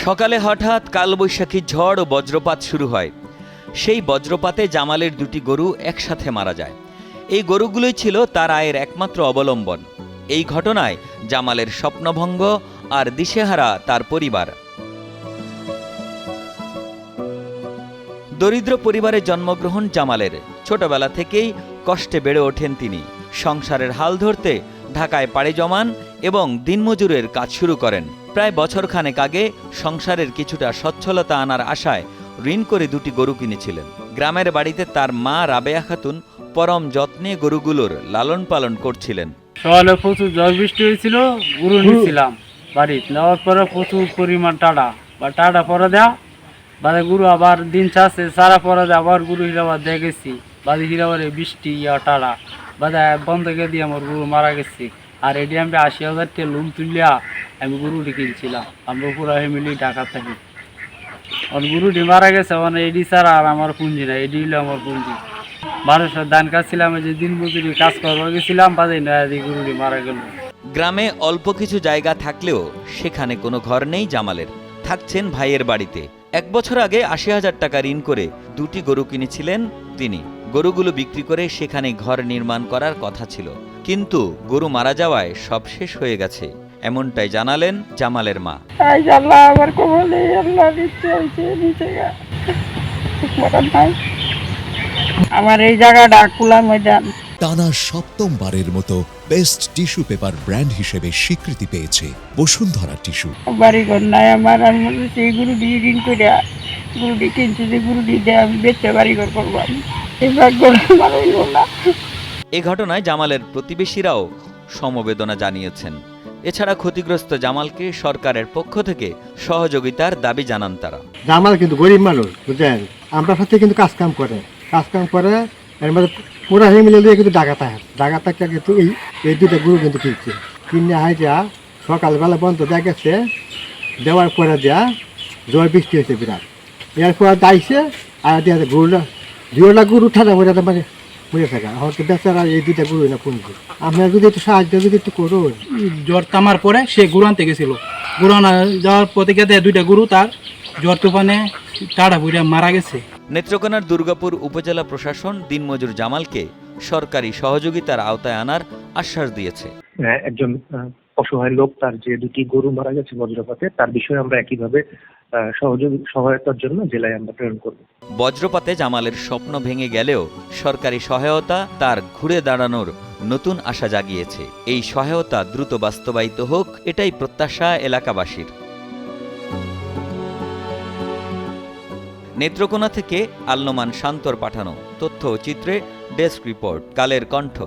সকালে হঠাৎ কালবৈশাখী ঝড় ও বজ্রপাত শুরু হয়। সেই বজ্রপাতে জামালের দুটি গরু একসাথে মারা যায়। এই গরুগুলোই ছিল তার আয়ের একমাত্র অবলম্বন। এই ঘটনায় জামালের স্বপ্নভঙ্গ আর দিশেহারা তার পরিবার। দরিদ্র পরিবারে জন্মগ্রহণ জামালের। ছোটবেলা থেকেই কষ্টে বেড়ে ওঠেন তিনি। সংসারের হাল ধরতে ঢাকায় পাড়ি জমান এবং দিনমজুরের কাজ শুরু করেন। প্রায় বছরখানেক আগে সংসারের কিছুটা সচ্ছলতা আনার আশায় ঋণ করে দুটি গরু কিনেছিলেন। গ্রামের বাড়িতে তার মা রাবেয়া খাতুন পরম যত্নে গরুগুলোর লালন পালন করছিলেন। সকালে প্রচুর ঝড় বৃষ্টি হয়েছিল, গরু নিচ্ছিলাম বাড়িতে। নেওয়ার পরে প্রচুর পরিমাণ টাটা পরে দেওয়া বাদে গরু আবার দিন চাষে সারা পরে দেওয়া, আবার গরু হিরাবার দিয়ে গেছি। বাদে হিরাবারে বৃষ্টি টাড়া বাদে বন্ধ করে দিয়ে আমার গরু মারা গেছে। আর এটি আমি ৮০,০০০ টাকা লোন তুলিয়া আমি গরুটি কিনছিলাম। আমরা পুরো ফ্যামিলি ঢাকা থাকি। আর গরুটি মারা গেছে, মানে এডি ছাড়া আর আমার পুঁজি না, এডি হলো আমার পুঁজি। মানুষের ধান কাটছিলাম, যে দিন মজুরি কাজ করবার গেছিলাম, বাদে না গরুটি মারা গেল। গ্রামে অল্প কিছু জায়গা থাকলেও সেখানে কোনো ঘর নেই জামালের। থাকছেন ভাইয়ের বাড়িতে। ১ বছর আগে ৮০,০০০ টাকা ঋণ করে দুটি গরু কিনেছিলেন তিনি। গরুগুলো বিক্রি করে সেখানে ঘর নির্মাণ করার কথা ছিল, কিন্তু গরু মারা যাওয়ায় সব শেষ হয়ে গেছে, এমনটাই জানালেন জামালের মা। আমার এই জায়গাটা খোলা ময়দান। টানা ৭ম-বারের মতো বেস্ট টিস্যু পেপার ব্র্যান্ড হিসেবে স্বীকৃতি পেয়েছে বসুন্ধরা টিস্যু। বাড়িঘর নাই আমার, আমি সেই গরুটি ঋণ করে গরুটি কিনছি, যে গরুটি দিয়ে আমি বেচে বাড়িঘর করবো। আমি এবার গরু মারইল না। এ ঘটনায় জামালের প্রতিবেশীরাও সমবেদনা জানিয়েছেন। এছাড়া ক্ষতিগ্রস্ত জামালকে সরকারের পক্ষ থেকে সহযোগিতার দাবি জানান তারা। জামাল কিন্তু গরিব মানুষ, বুঝলেন, আমরা সাথে কিন্তু কাজ কাম করে এর মধ্যে পুরা ফ্যামিলি লিয়ে কিন্তু ঢাকা থাকে কিন্তু এই দুইটা গরু কিন্তু কিনে হাই যা সকালবেলা বন্ধ দেওয়া গেছে, দেওয়ার পরে দেওয়া ঝড় বৃষ্টি হয়েছে বিরাট। এরপর দাইছে আর দিয়ে দুটা গরু ঠান্ডা করে মানে মরে থাকা। হয়তো বেচারা এই দুইটা গরু না কোন গরু, আপনার যদি একটু সাহায্য যদি একটু করুন। জ্বর থামার পরে সে গরু আনতে গেছিল, গরু আনা যাওয়ার পথে গেছে দুইটা গরু তার জ্বর তুফানে টাড়া বুড়ে মারা গেছে। নেত্রকোনার দুর্গাপুর উপজেলা প্রশাসন দিনমজুর জামালকে সরকারি সহযোগিতার আওতায় আনার আশ্বাস দিয়েছে। একজন অসহায় লোক, তার যে দুটি গরু মারা গেছে বজ্রপাতে, তার বিষয়ে আমরা একইভাবে সহায়তার জন্য জেলায় আমরা প্রেরণ করব। বজ্রপাতে জামালের স্বপ্ন ভেঙে গেলেও সরকারি সহায়তা তার ঘুরে দাঁড়ানোর নতুন আশা জাগিয়েছে। এই সহায়তা দ্রুত বাস্তবায়িত হোক, এটাই প্রত্যাশা এলাকাবাসীর। নেত্রকোনা থেকে আল নোমান শান্তর পাঠানো তথ্য ও চিত্রে ডেস্ক রিপোর্ট, কালের কণ্ঠ।